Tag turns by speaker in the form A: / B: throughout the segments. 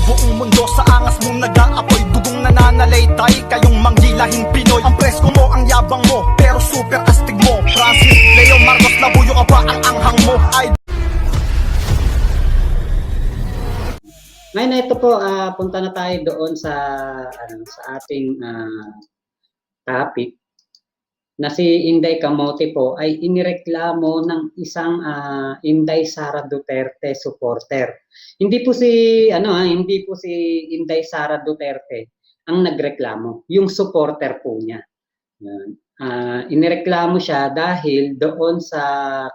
A: buong mundo sa angas mong nag-aapoy. Dugong nananalaytay, kayong manggilahing Pinoy. Ang presko mo, ang yabang mo, pero super astig mo. Francis, Leo, Marcos, Labuyo ka ba ang anghang mo? Ay
B: Ngayon ito po, punta na tayo doon sa ating topic na si Inday Camote po ay inireklamo ng isang Inday Sara Duterte supporter. Hindi po si Inday Sara Duterte ang nagreklamo, yung supporter po niya. Yan. Inireklamo siya dahil doon sa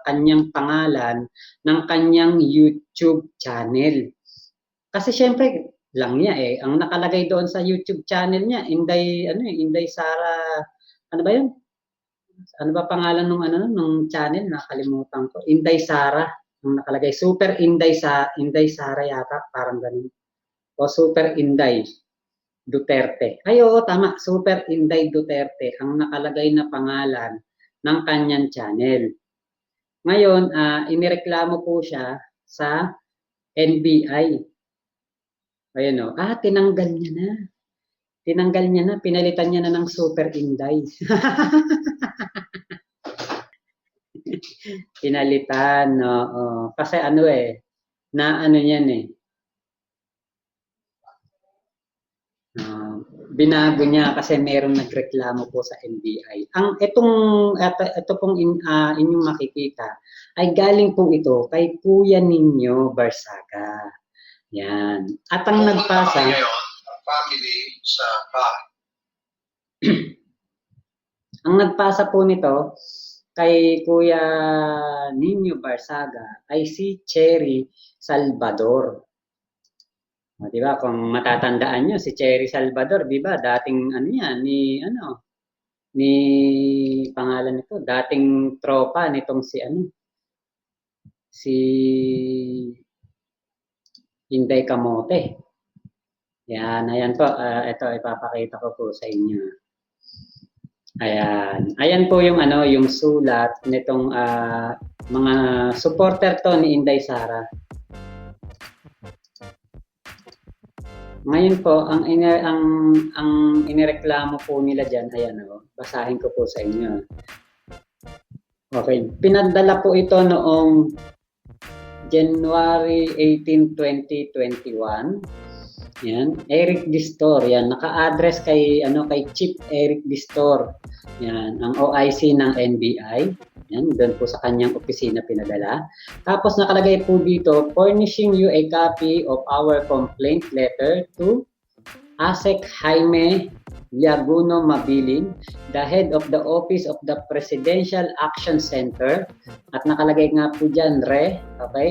B: kanyang pangalan ng kanyang YouTube channel. Kasi syempre lang niya ang nakalagay doon sa YouTube channel niya, Inday Sara, ano ba 'yun? Ano ba pangalan nung channel? Nakalimutan ko. Inday Sara ang nakalagay. Super Inday Sara yata, parang ganun. O Super Inday Duterte. Ay oo, tama. Super Inday Duterte ang nakalagay na pangalan ng kanyang channel. Ngayon, inireklamo po siya sa NBI. Ayan o. Tinanggal niya na. Pinalitan niya na ng Super Inday. Pinalitan, oo. Kasi niyan binago niya kasi merong nagreklamo po sa NBI. Ito pong inyong makikita ay galing po ito kay Kuya Nino Barsaga. Yan. At ang nagpasa
C: family sa bahay.
B: Ang nagpasa po nito kay Kuya Nino Barsaga ay si Cherry Salvador. Di ba? Kung matatandaan nyo, si Cherry Salvador, di ba? Dating ni pangalan nito, dating tropa nitong si Inday Camote. Ayan po, ito ipapakita ko po sa inyo. Ayan po yung yung sulat nitong mga supporter to ni Inday Sara. Ngayon po, ang inireklamo po nila diyan, basahin ko po sa inyo. Okay, pinadala po ito noong January 18, 2021. Yan, Eric Distor, yan, naka-address kay Chief Eric Distor. Yan, ang OIC ng NBI. Yan, doon po sa kanyang opisina pinadala. Tapos nakalagay po dito, furnishing you a copy of our complaint letter to ASEC Jaime Liaguno Mabilin, the head of the Office of the Presidential Action Center. At nakalagay nga po dyan,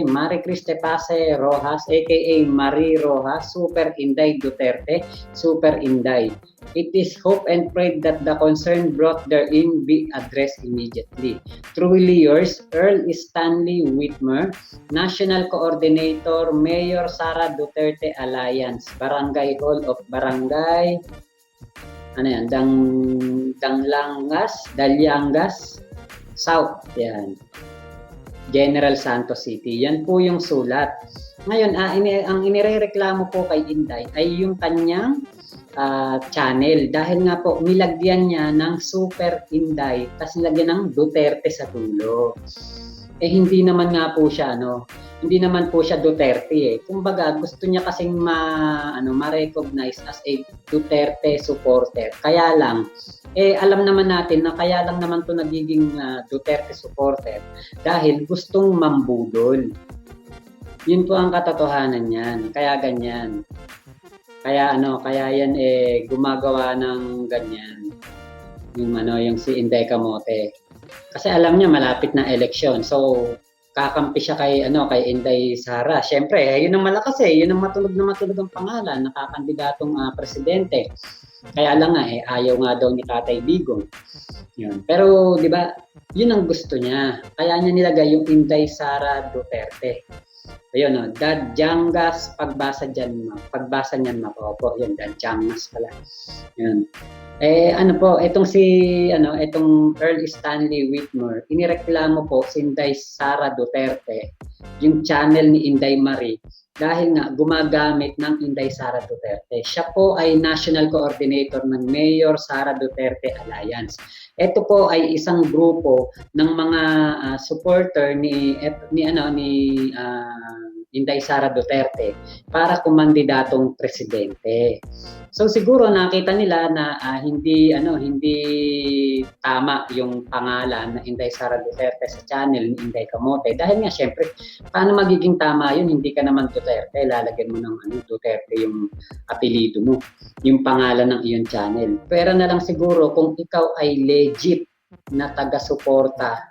B: Marie Criste Pase Rojas, aka Marie Rojas, Super Inday Duterte, Super Inday. It is hope and pray that the concern brought therein be addressed immediately. Truly yours, Earl Stanley Whitmer, National Coordinator, Mayor Sara Duterte Alliance, Barangay Hall of Barangay Dalyangas South, yan. General Santos City. Yan po yung sulat. Ngayon, ang inirereklamo po kay Inday ay yung kanyang channel. Dahil nga po, nilagyan niya ng Super Inday, tapos nilagyan ng Duterte sa dulo. Hindi naman nga po siya, hindi naman po siya Duterte. Kumbaga, gusto niya kasing ma-recognize as a Duterte supporter. Kaya lang, alam naman natin na kaya lang naman to nagiging Duterte supporter dahil gustong mambudol. Yun po ang katotohanan niyan. Kaya ganyan. Kaya yan gumagawa ng ganyan. Yung si Inday Camote. Kasi alam niya malapit na eleksyon. So, kakampi siya kay Inday Sara. Siyempre, yun ang malakas yun ang matulog ang pangalan, nakakandidatong presidente. Kaya lang ayaw nga daw ni Tatay Digong. Yun. Pero, di ba, yun ang gusto niya. Kaya niya nilagay yung Inday Sara Duterte. Ayun, no, Dadjangas, pagbasa niyan mo. Opo, yun, Dadjangas pala. Yun. Ano po, itong Earl Stanley Whitmer, inireklamo po si Inday Sara Duterte, yung channel ni Inday Marie, dahil nga gumagamit ng Inday Sara Duterte. Siya po ay National Coordinator ng Mayor Sara Duterte Alliance. Ito po ay isang grupo ng mga supporter ni Inday Sara Duterte para kumandidatong presidente. So siguro nakita nila na hindi tama yung pangalan na Inday Sara Duterte sa channel ni Inday Camote, dahil nga syempre paano magiging tama yun, hindi ka naman Duterte, lalagyan mo ng Duterte yung apelyido mo, yung pangalan ng iyong channel. Pero na lang siguro kung ikaw ay legit na taga-suporta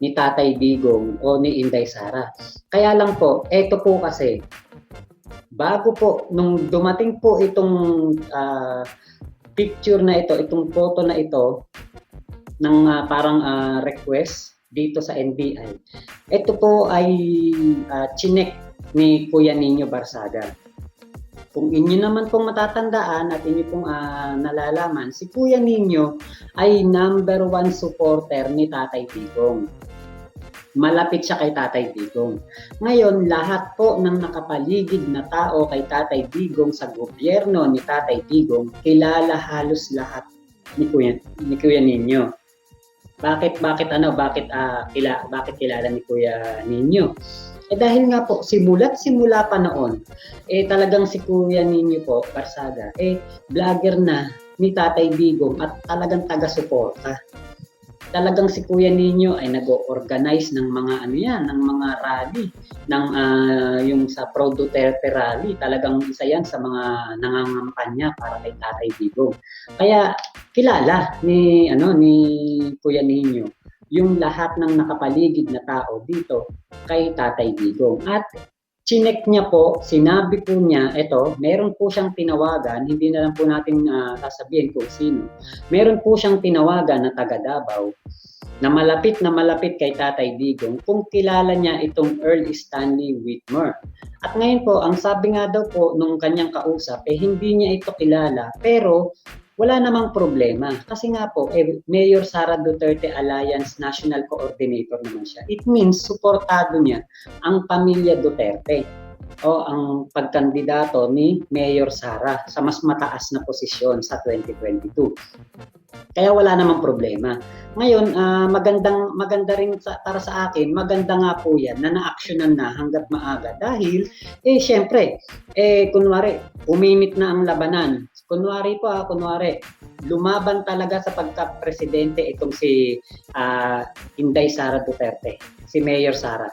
B: ni Tatay Digong o ni Inday Sara. Kaya lang po, eto po kasi, bago po, nung dumating po itong picture na ito, itong photo na ito, ng parang request dito sa NBI, ito po ay chinek ni Kuya Nino Barsaga. Kung inyo naman pong matatandaan at inyo pong nalalaman, si Kuya Nino ay number 1 supporter ni Tatay Digong. Malapit siya kay Tatay Digong. Ngayon, lahat po ng nakapaligid na tao kay Tatay Digong sa gobyerno ni Tatay Digong, kilala halos lahat ni Kuya Nino. Bakit kilala ni Kuya Nino? Dahil nga po, simula pa noon, talagang si Kuya Nino po, Barsaga, vlogger na ni Tatay Digong at talagang taga-suporta. Talagang si Kuya Nino ay nag-organize ng mga ng mga rally, yung sa Pro Duterte rally. Talagang isa yan sa mga nangangampanya para kay Tatay Digong. Kaya kilala ni Kuya Nino yung lahat ng nakapaligid na tao dito kay Tatay Digong. At chinek niya po, sinabi po niya, meron po siyang tinawagan, hindi na lang po natin sasabihin kung sino. Meron po siyang tinawagan na taga Davao na malapit kay Tatay Digong kung kilala niya itong Earl Stanley Whitmer. At ngayon po, ang sabi nga daw po nung kanyang kausap, hindi niya ito kilala, pero wala namang problema. Kasi nga po, Mayor Sara Duterte Alliance National Coordinator naman siya. It means, suportado niya ang pamilya Duterte o ang pagkandidato ni Mayor Sara sa mas mataas na posisyon sa 2022. Kaya wala namang problema. Ngayon, maganda rin para sa akin, maganda nga po yan na na-actionan na hanggat maaga. Dahil, syempre, kunwari, uminit na ang labanan. Kunwari, lumaban talaga sa pagka-presidente itong si Inday Sara Duterte, si Mayor Sara.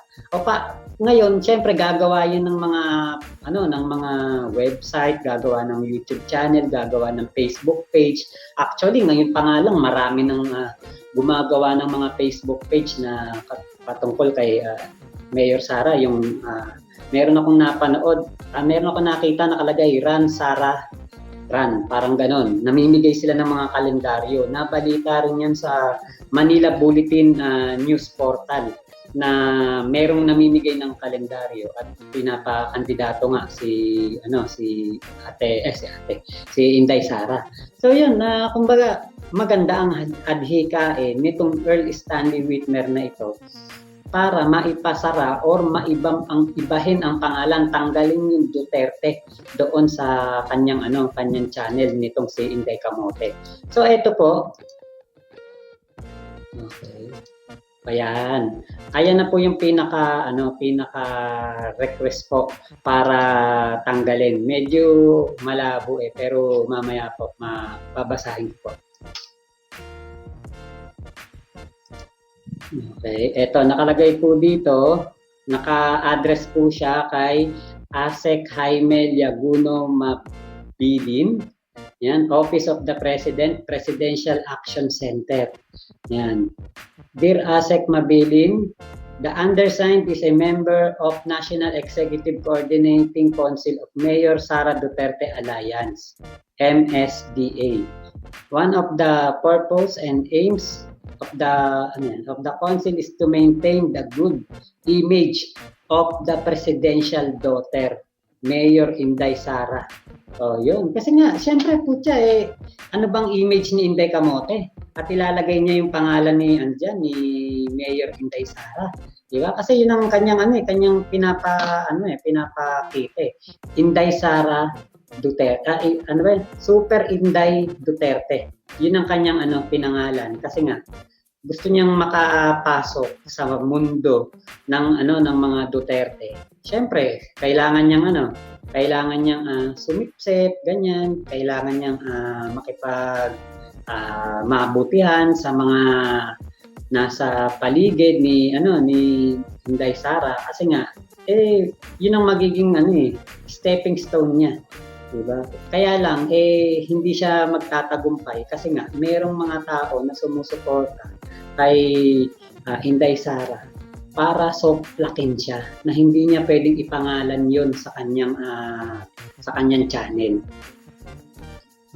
B: Ngayon, syempre gagawa yan ng mga website, gagawa ng YouTube channel, gagawa ng Facebook page. Actually, ngayon pa nga lang marami ng gumagawa ng mga Facebook page na patungkol kay Mayor Sara. Yung meron akong nakita nakalagay, Run Sara Run, parang ganon. Namimigay sila ng mga kalendaryo. Nabalita rin yan sa Manila Bulletin News Portal na merong namimigay ng kalendaryo at pinapakandidato nga si Inday Sara. So yun, kumbaga maganda ang adhikain nitong Earl Stanley Whitmer na ito para maipasara or ibahin ang pangalan, tanggalin yung Duterte doon sa kanyang channel nitong si Inday Camote. So ito po. Okay. Ayan. Ayan na po yung pinaka request po para tanggalin. Medyo malabo pero mamaya po mababasahin ko po. Okay, eto nakalagay po dito, naka-address po siya kay Asek Jaime Liaguno Mabilin. Yan, Office of the President, Presidential Action Center. Yan. Dear Asek Mabilin, the undersigned is a member of National Executive Coordinating Council of Mayor Sara Duterte Alliance, MSDA. One of the purpose and aims of the council is to maintain the good image of the presidential daughter, Mayor Inday Sara. Oh, yun. Kasi nga, siyempre, putya, ano bang image ni Inday Camote? At ilalagay niya yung pangalan ni, ni Mayor Inday Sara. Di ba? Kasi yun ang kanyang, kanyang pinapakita eh. Inday Sara Duterte. Super Inday Duterte. Yun ang kanyang, pinangalan. Kasi nga, gusto niyang makapasok sa mundo ng ng mga Duterte. Siyempre, kailangan niyang sumipsip, ganyan, kailangan niyang mabutihan sa mga nasa paligid ni Inday Sara kasi nga yun ang magiging stepping stone niya. Diba? Kaya lang, hindi siya magtatagumpay kasi nga, merong mga tao na sumusuporta kay Inday Sara para soft-lakin siya na hindi niya pwedeng ipangalan yon sa kanyang channel.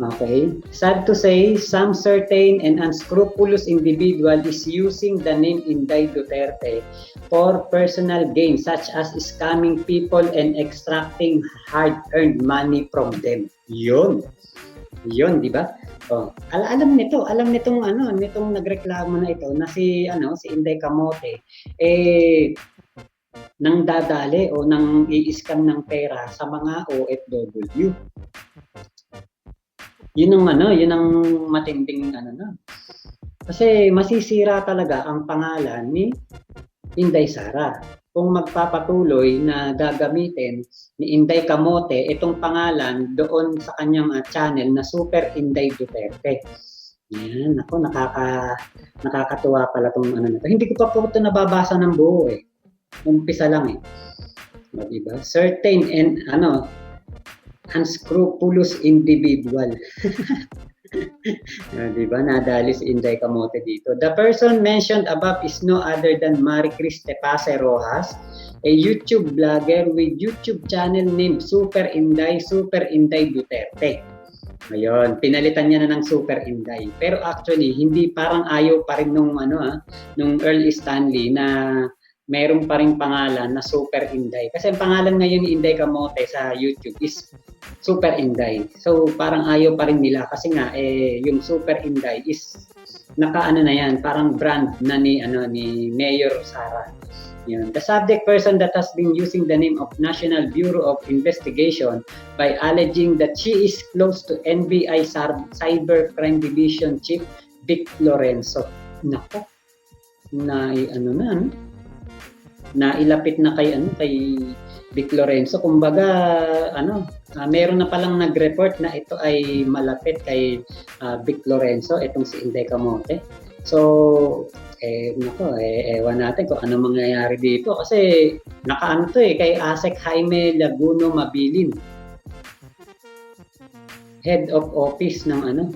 B: Okay? Sad to say, some certain and unscrupulous individual is using the name Inday Duterte for personal gain such as scamming people and extracting hard-earned money from them. Yun, di ba? Oh, alam nitong nagreklamo na ito na si Inday Camote nang dadali o nang i-scam ng pera sa mga OFW. Yun ang matinding Kasi masisira talaga ang pangalan ni Inday Sara. Kung magpapatuloy na gagamitin ni Inday Camote itong pangalan doon sa kanyang channel na Super Inday Duterte. Yan, ako nakakatuwa pala tong nito. Hindi ko pa po ito nababasa ng buo Umpisa lang diba? Certain and unscrupulous individual. Diba? Nadali si Inday Camote dito. The person mentioned above is no other than Maricris Tepase Rojas, a YouTube blogger with YouTube channel named Super Inday Duterte. Ngayon, pinalitan niya na ng Super Inday. Pero actually, hindi parang ayaw pa rin nung Earl Stanley na mayroon pa ring pangalan na Super Inday. Kasi ang pangalan ngayon ni Inday Camote sa YouTube is Super Inday. So parang ayaw pa rin nila kasi nga yung Super Inday is parang brand na ni Mayor Sara. Yun. The subject person that has been using the name of National Bureau of Investigation by alleging that she is close to NBI Cybercrime Division Chief Vic Lorenzo. Nako. Nailapit na kay Vic Lorenzo. Kumbaga meron na palang nag-report na ito ay malapit kay Vic Lorenzo, itong si Inday Camote. So ewan natin kung ano mangyayari dito kasi kay Asek Jaime Laguno Mabilin, Head of Office ng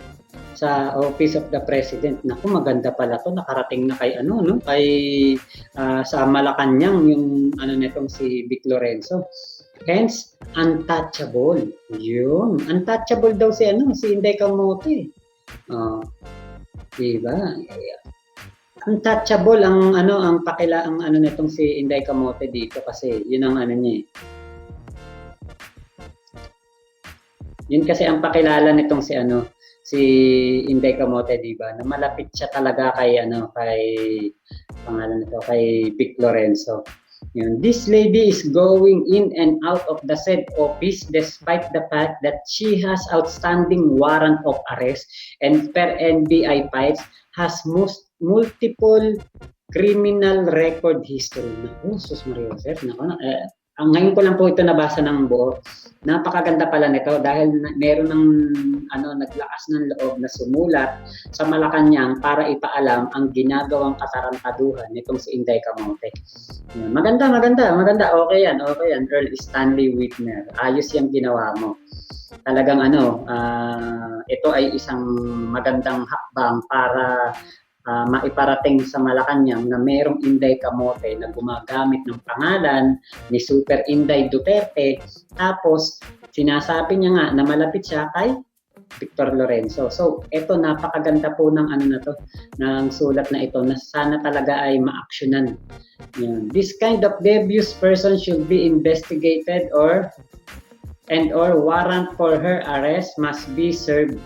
B: sa Office of the President. Naku, maganda pala to, nakarating na kay sa Malacanang yung nitong si Vic Lorenzo. Hence, untouchable. Yun, untouchable daw si Inday Camote. Diba? Untouchable ang nitong si Inday Camote dito kasi yun ang niya. Yun kasi ang pakilala nitong si Inday Camote, diba? Na malapit siya talaga kay kay Vic Lorenzo. Yun. This lady is going in and out of the said office despite the fact that she has outstanding warrant of arrest and per NBI files has multiple criminal record history. Naku, sus Maria Joseph. Ngayon ko lang po ito nabasa ng buo. Napakaganda pala nito dahil meron ng naglakas ng loob na sumulat sa Malacanang para ipaalam ang ginagawang katarantaduhan nitong si Inday Camote. Maganda. Okay yan. Earl Stanley Whitner. Ayos yung ginawa mo. Talagang ito ay isang magandang hakbang para maiparating sa Malacanang na merong Inday Camote na gumagamit ng pangalan ni Super Inday Duterte, tapos sinasabi niya nga na malapit siya kay Victor Lorenzo. So, ito napakaganda po ng ano na to, ng sulat na ito na sana talaga ay ma-actionan. Yan. This kind of devious person should be investigated or warrant for her arrest must be served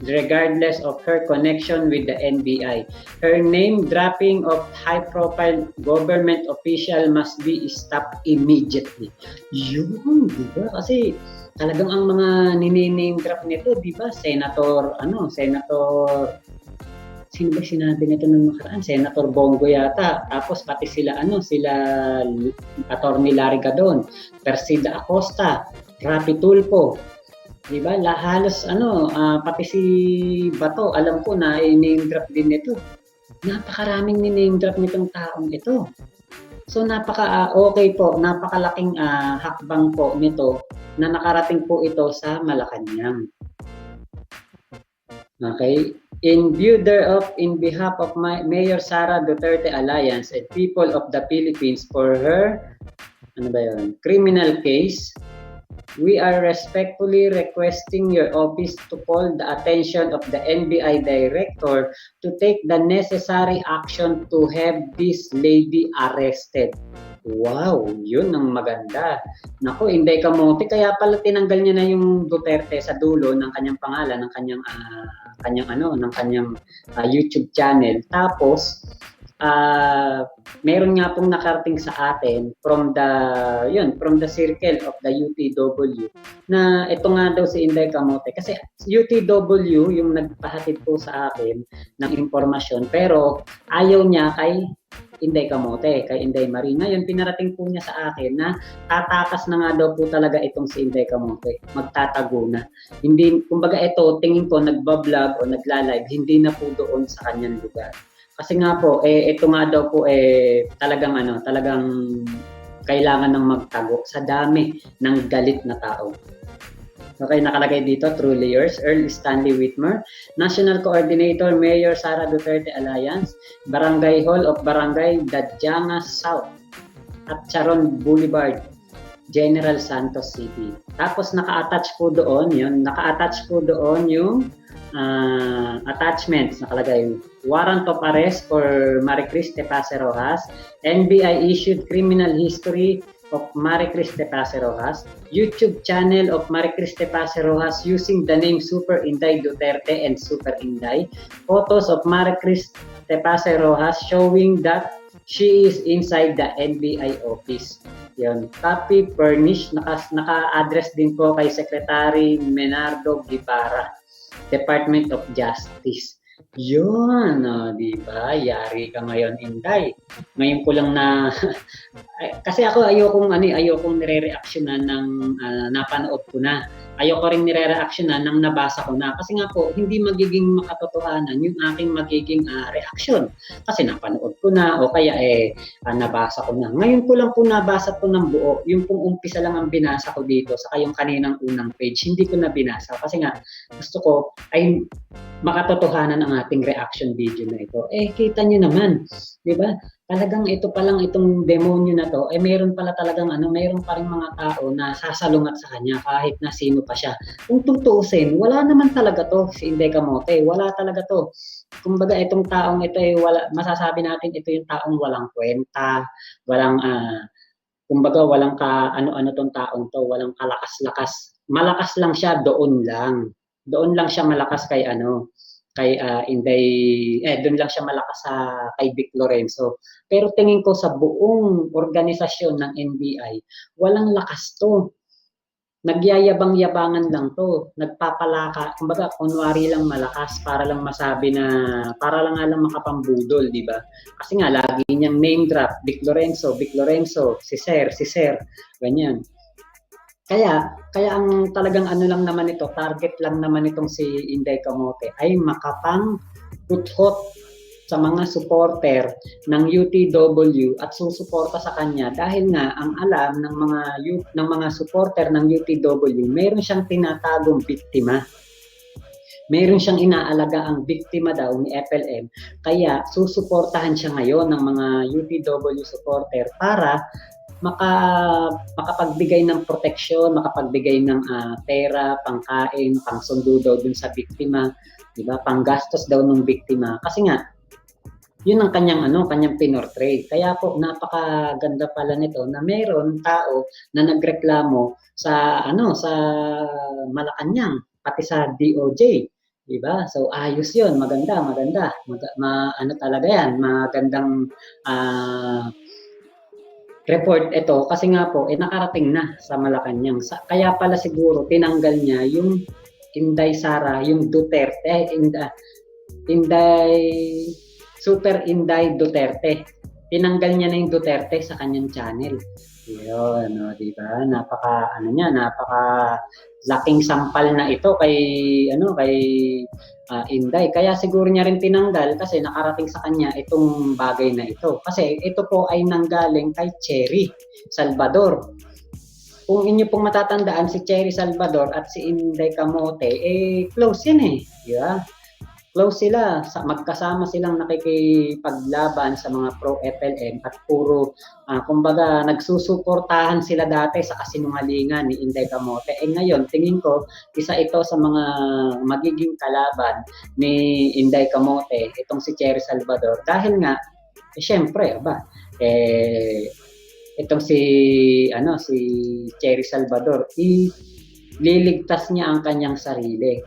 B: regardless of her connection with the NBI. Her name dropping of high-profile government official must be stopped immediately. Yun, di ba? Kasi talagang ang mga niname drop nito, di ba? Senator, sino ba sinabi nito nung nakaraan? Senator Bongo yata. Tapos pati sila Attorney Larry Gadon, Persida Acosta, Rapi Tulfo. Di ba? Halos pati si Bato, alam ko na name drop din nito. Napakaraming name drop nitong taong ito. So okay po, napakalaking hakbang po nito na nakarating po ito sa Malacanang. Okay? In view thereof, in behalf of Mayor Sara Duterte Alliance and people of the Philippines for her criminal case, we are respectfully requesting your office to call the attention of the NBI director to take the necessary action to have this lady arrested. Wow, yun ang maganda. Naku, Inday Camote, kaya pala tinanggal niya na yung Duterte sa dulo ng kanyang pangalan, ng kanyang YouTube channel. Tapos meron nga pong nakarating sa atin from the circle of the UTW na ito nga daw si Inday Camote kasi UTW yung nagpahatid po sa akin ng impormasyon pero ayaw niya kay Inday Camote, kay Inday Marie. Ngayon, pinarating po niya sa akin na tatakas na nga daw po talaga itong si Inday Camote. Magtatago na. Hindi, kumbaga ito, tingin ko nagbablog o nagla-live, hindi na po doon sa kanyang lugar. Kasi nga po, ito nga daw po talagang kailangan ng magtago sa dami ng galit na tao. Okay, nakalagay dito, truly yours, Earl Stanley Whitmer, National Coordinator, Mayor Sara Duterte Alliance, Barangay Hall of Barangay Dadyanga South, at Charon Boulevard, General Santos City. Tapos naka-attach po doon yung attachments, nakalagay warrant of arrest for Maricris Tepase Rojas, NBI issued criminal history of Maricris Tepase Rojas, YouTube channel of Maricris Tepase Rojas using the name Super Inday Duterte and Super Inday, photos of Maricris Tepase Rojas showing that she is inside the NBI office. Yun. Copy furnished, naka-address din po kay Secretary Menardo Guevara, Department of Justice. Yun, di ba? Yari ka ngayon, Inday. Ngayon ko lang na kasi ako ayokong nire-reactionan ng napanood ko na. Ayoko ring nire-reactionan ng nabasa ko na. Kasi nga po, hindi magiging makatotohanan yung aking magiging reaction. Kasi napanood ko na o kaya nabasa ko na. Ngayon ko lang po nabasa ko ng buo. Yung pong umpisa lang ang binasa ko dito sa kayong kaninang unang page. Hindi ko na binasa kasi nga gusto ko ay makatotohanan ang ating reaction video na ito. Kita nyo naman, di ba? Talagang ito pa lang, itong demonyo na to, meron pala talagang meron pa rin mga tao na sasalungat sa kanya kahit na sino pa siya. Kung tutuusin, wala naman talaga to si Inday Camote, wala talaga to. Kumbaga itong taong ito masasabi natin ito yung taong walang kwenta, walang walang ano-ano tong taong to, walang kalakas-lakas. Malakas lang siya doon lang. Doon lang siya malakas kay Inday, doon lang siya malakas kay Vic Lorenzo. Pero tingin ko sa buong organisasyon ng NBI, walang lakas to. Nagyayabang-yabangan lang to. Nagpapalaka, kumbaga kunwari lang malakas para lang masabi na, para lang nga lang makapambudol, di ba? Kasi nga lagi niyang name drop, Vic Lorenzo, si Sir, ganyan. Kaya ang talagang lang naman ito, target lang naman itong si Inday Camote ay makapang-puthot sa mga supporter ng UTW at susuporta sa kanya dahil nga ang alam ng mga supporter ng UTW, meron siyang tinatagong biktima. Meron siyang inaalaga ang biktima daw ni FLM, kaya susuportahan siya ngayon ng mga UTW supporter para makapagbigay ng proteksyon, makapagbigay ng pera, pangkain, pangsundo daw dun sa biktima, di ba? Panggastos daw ng biktima. Kasi nga, yun ang kanyang pinortray. Kaya po napakaganda pala nito na mayroon tao na nagreklamo sa sa Malacanang, pati sa DOJ, di ba? So ayos 'yun, maganda. Talaga 'yan, magandang report ito kasi nga po nakarating na sa Malacanang. Kaya pala siguro tinanggal niya yung Inday Sara, yung Duterte, Super Inday Duterte. Tinanggal niya na yung Duterte sa kanyang channel. Yun, di ba? Napaka laking sampal na ito kay Inday. Kaya siguro niya rin tinanggal kasi nakarating sa kanya itong bagay na ito. Kasi ito po ay nanggaling kay Cherry Salvador. Kung inyo pong matatandaan, si Cherry Salvador at si Inday Camote, close yan di ba? Close sila, magkasama silang nakikipaglaban sa mga pro-FLM at puro, kumbaga, nagsusuportahan sila dati sa kasinungalingan ni Inday Camote. Ngayon, tingin ko, isa ito sa mga magiging kalaban ni Inday Camote, itong si Cherry Salvador. Dahil nga, syempre, itong si Cherry Salvador, liligtas niya ang kanyang sarili.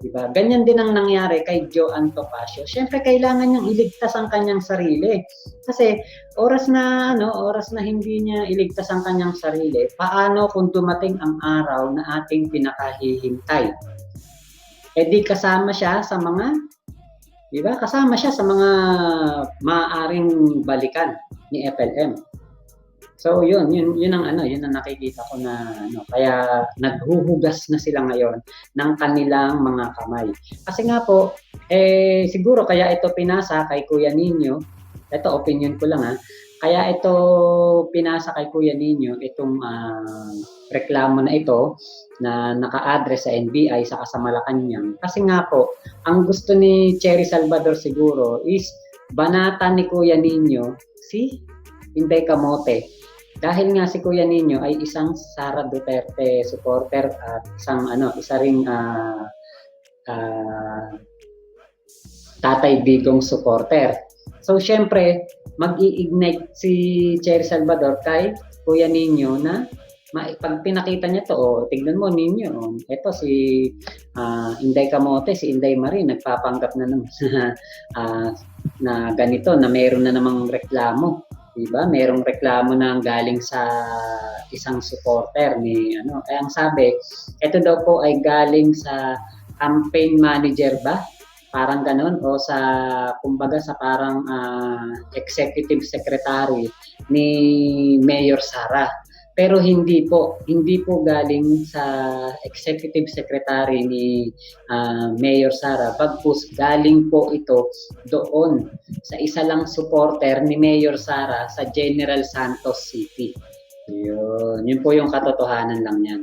B: Diba? Ganyan din ang nangyari kay Joanne Topacio. Siyempre kailangan niyang iligtas ang kanyang sarili. Kasi oras na hindi niya iligtas ang kanyang sarili, paano kung dumating ang araw na ating pinakahihintay? Di kasama siya sa mga maaaring balikan ni FLM. So yun ang nakikita ko na kaya naghuhugas na sila ngayon ng kanilang mga kamay. Kasi nga po siguro kaya ito pinasa kay Kuya Nino. Ito opinion ko lang Kaya ito pinasa kay Kuya Nino itong reklamo na ito na naka-address sa NBI sa Malacanang. Kasi nga po ang gusto ni Cherry Salvador siguro is banatan ni Kuya Nino si Inday Camote. Dahil nga si Kuya Nino ay isang Sara Duterte supporter at isa ring Tatay Digong supporter. So syempre, mag-i-ignite si Cherry Salvador kay Kuya Nino na pag pinakita niya to, tignan mo Nino, ito si Inday Camote, si Inday Marie nagpapanggap na naman na ganito na mayroon na namang reklamo. Diba? Merong reklamo na galing sa isang supporter ni ang sabi, ito daw po ay galing sa campaign manager ba? Parang ganoon o sa kumbaga sa parang executive secretary ni Mayor Sara. Pero hindi po galing sa executive secretary ni Mayor Sara. Bagkus galing po ito doon sa isa lang supporter ni Mayor Sara sa General Santos City. Yun po yung katotohanan lang yan.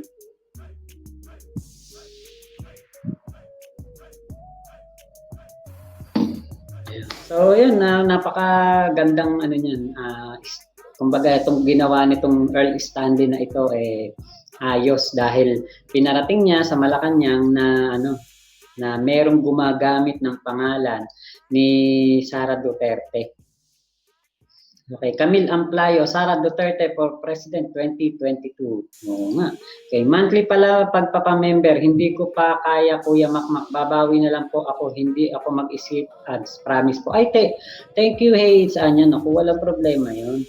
B: So yun, napakagandang niyan. Kumbaga itong ginawa nitong Earl Stanley na ito ayos dahil pinarating niya sa Malacanang na merong gumagamit ng pangalan ni Sara Duterte. Okay, Camille Amplayo, Sara Duterte for President 2022. Oo nga. Okay, monthly pala pagpapamember, hindi ko pa kaya Kuya Makmak, babawi na lang po ako, hindi ako mag-isip ads, promise po. Thank you, Hayes, naku, walang problema yun.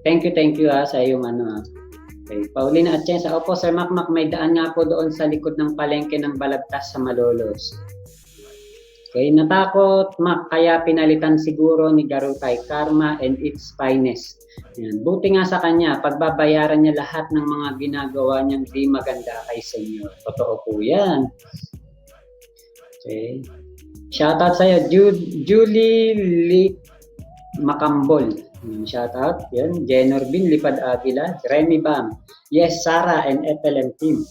B: Thank you sa iyong Okay, Paulina Atienza, opo Sir Makmak, may daan nga po doon sa likod ng palengke ng Balagtas sa Malolos. Okay, natakot Mak, kaya pinalitan siguro ni Garutay, karma and its finest. Yan. Buti nga sa kanya, pagbabayaran niya lahat ng mga ginagawa niyang di maganda kay Senyor. Totoo po yan. Okay. Shoutout sa'yo, Julie Lee Macambol. Shoutout. Yan. Jenor Bin, Lipad Avila, Remy Bam. Yes, Sara and FLM team.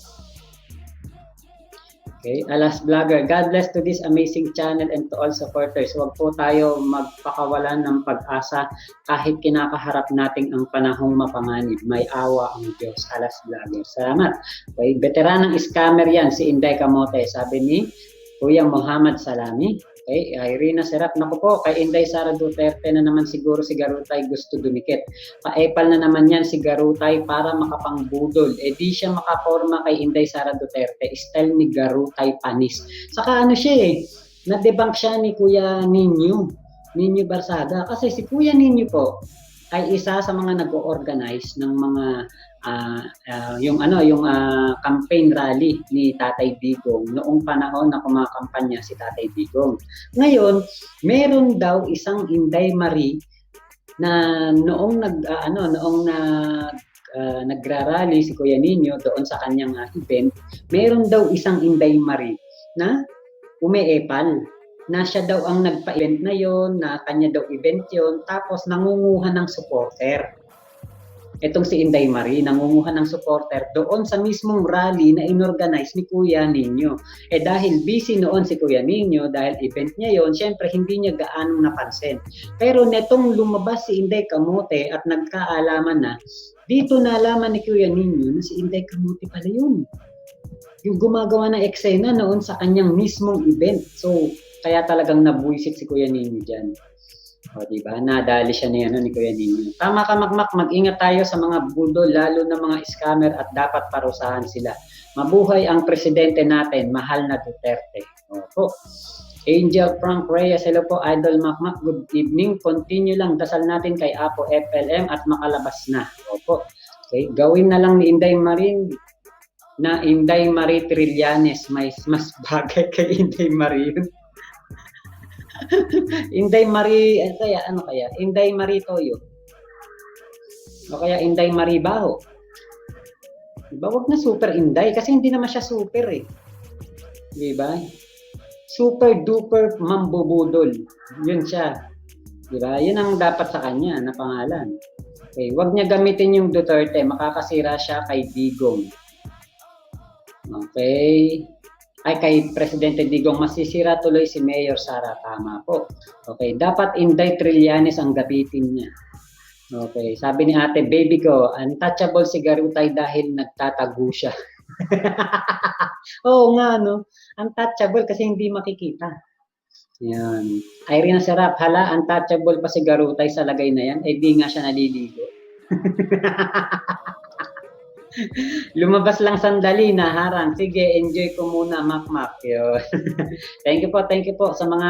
B: Okay, Alas Vlogger, God bless to this amazing channel and to all supporters. Huwag po tayo magpakawalan ng pag-asa kahit kinakaharap natin ang panahong mapanganib. May awa ang Diyos. Alas Vlogger. Salamat. Okay, veteranang scammer yan, si Inday Camote. Sabi ni Kuya Muhammad Salami. Okay, Irina Serap. Naku po, kay Inday Sara Duterte na naman siguro si Garutay gusto dumikit. Pa-epal na naman yan si Garutay para makapangbudol. Eh di siya makaporma kay Inday Sara Duterte. Style ni Garutay panis. Saka ano siya eh, na-debunk siya ni Kuya Ninyo Barsada. Kasi si Kuya Ninyo po ay isa sa mga nag-organize ng mga yung campaign rally ni Tatay Digong noong panahon na kumakampanya si Tatay Digong. Ngayon, meron daw isang Inday Marie na noong nagrarally si Kuya Nino doon sa kanyang event, meron daw isang Inday Marie na umeepal na siya daw ang nagpa-event na yon, na kanya daw event yon, tapos nangunguha ng supporter. Etong si Inday Marie, nangunguha ng supporter doon sa mismong rally na inorganize ni Kuya Nino. Eh dahil busy noon si Kuya Nino, dahil event niya yon, syempre hindi niya gaano napansin. Pero netong lumabas si Inday Camote at nagkaalaman na, dito nalaman ni Kuya Nino na si Inday Camote pala yun. Yung gumagawa ng eksena noon sa kanyang mismong event. So, kaya talagang nabuisit si Kuya Nino dyan. O, diba? Nadali siya ni Kuya Nino. Tama ka, Makmak. Mag-ingat tayo sa mga budol, lalo na mga scammer, at dapat parusahan sila. Mabuhay ang presidente natin, mahal na Duterte. Opo. Angel Frank Reyes, hello po, Idol Makmak. Good evening. Continue lang. Dasal natin kay Apo FLM at makalabas na. Opo. Okay. Gawin na lang ni Inday Marie na Inday Marie Trillanes. Mas bagay kay Inday Marie yun. Inday Marie, ano kaya? Inday Marie Toyo. O kaya Inday Marie Baho. Diba? Wag na super Inday kasi hindi naman siya super eh. Diba? Super duper mambubudol. Yun siya. Diba? Yun ang dapat sa kanya na pangalan. Okay, wag niya gamitin yung Duterte, makakasira siya kay Digong. Okay. Ay kay Presidente Digong, masisira tuloy si Mayor Sara. Tama po. Okay, dapat Inday Trillanes ang gabitin niya. Okay, sabi ni ate, baby ko, untouchable si Garutay dahil nagtatago siya. Oo nga, no? Untouchable kasi hindi makikita. Yan. Irene Serap, hala, untouchable pa si Garutay sa lagay na yan. Eh, di nga siya naliligo. Lumabas lang sandali, naharang. Sige, enjoy ko muna, Makmak. Thank you po sa mga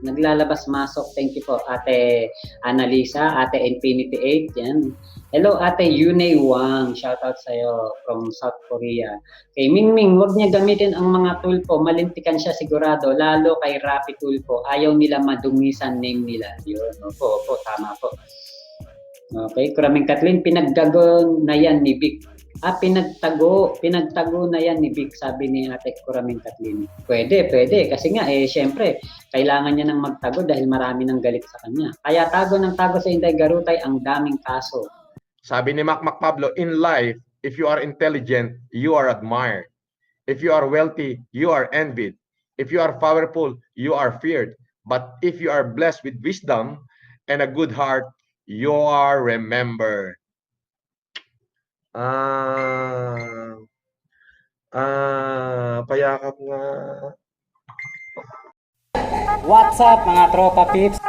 B: naglalabas masok. Thank you po, Ate Annalisa, Ate Infinity 8, yan. Hello, Ate Yunei Wang. Shout out sa'yo from South Korea. Kay Mingming, wag niya gamitin ang mga tulpo. Malintikan siya sigurado, lalo kay Rapi Tulpo. Ayaw nila madungisan name nila. Yun, opo, tama po. Okay, Kuraming Kathleen, pinagtago na yan ni Vic. Pinagtago na yan ni Vic, sabi ni Ate Kuraming Kathleen. Pwede, kasi nga, syempre, kailangan niya ng magtago dahil marami ng galit sa kanya. Kaya tago sa Inday Garutay ang daming kaso.
D: Sabi ni Makmak Pablo, in life, if you are intelligent, you are admired. If you are wealthy, you are envied. If you are powerful, you are feared. But if you are blessed with wisdom and a good heart, you are remembered.
B: What's up mga tropa pips?